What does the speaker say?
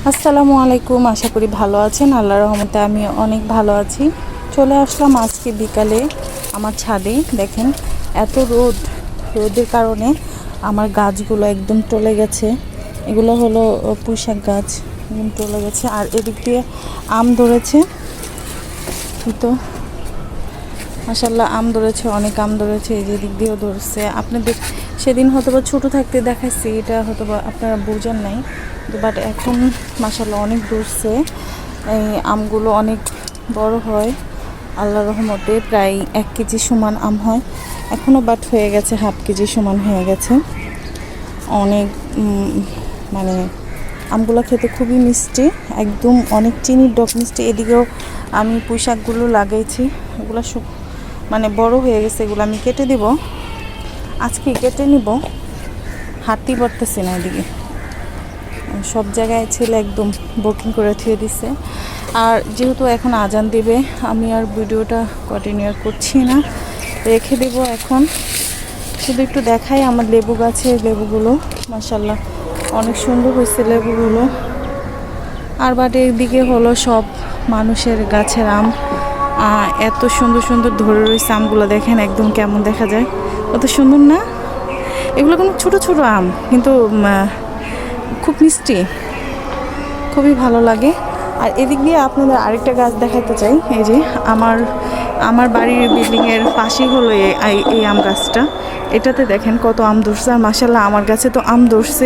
আসসালামু আলাইকুম। আশা করি ভালো আছেন। আল্লাহর রহমতে আমি অনেক ভালো আছি। চলে আসলাম আজকে বিকালে আমার ছাদে। দেখেন এত রোদের কারণে আমার গাছগুলো একদম টলে গেছে। এগুলো হলো পুঁইশাক গাছ, একদম টলে গেছে। আর এদিক দিয়ে আম ধরেছে, তো মাশাল্লাহ আম ধরেছে, অনেক আম ধরেছে। এই যে দিক দিয়েও ধরছে। আপনাদের সেদিন হয়তোবা ছোট থাকতে দেখাচ্ছি, এটা হয়তোবা আপনারা বোঝেন নাই, বাট এখন মাশাল্লাহ অনেক ধরছে। এই আমগুলো অনেক বড় হয় আল্লাহর রহমতে, প্রায় 1 কেজি সমান আম হয়। এখনও বাট হয়ে গেছে, হাফ কেজি সমান হয়ে গেছে। অনেক মানে আমগুলো খেতে খুবই মিষ্টি, একদম অনেক চিনির ডক মিষ্টি। এদিকেও আমি পুঁইশাকগুলো লাগাইছি, এগুলো সব মানে বড় হয়ে গেছে। এগুলো আমি কেটে দিব, আজকে কেটে নিব। হাঁটতেই পারতেছি না, এদিকে সব জায়গায় ছেলে একদম বুকিং করে থুয়ে দিছে। আর যেহেতু এখন আজান দিবে, আমি আর ভিডিওটা কন্টিনিউ করছি না, রেখে দেব। এখন শুধু একটু দেখাই আমার লেবু গাছের লেবুগুলো, মাশাল্লাহ অনেক সুন্দর হয়েছে লেবুগুলো। আর বাটের দিকে হলো সব মানুষের গাছের আম, এত সুন্দর সুন্দর ধরে রয়েছে আমগুলো। দেখেন একদম কেমন দেখা যায়, কত সুন্দর না? এগুলো কিন্তু ছোট ছোট আম, কিন্তু খুব মিষ্টি, খুবই ভালো লাগে। আর এদিক দিয়ে আপনাদের আরেকটা গাছ দেখাতে চাই। এই যে আমার বাড়ির বিল্ডিংয়ের পাশেই হলো এই আম গাছটা। এটাতে দেখেন কত আম ধরছে। আর মাশাল্লাহ আমার গাছে তো আম ধরছে।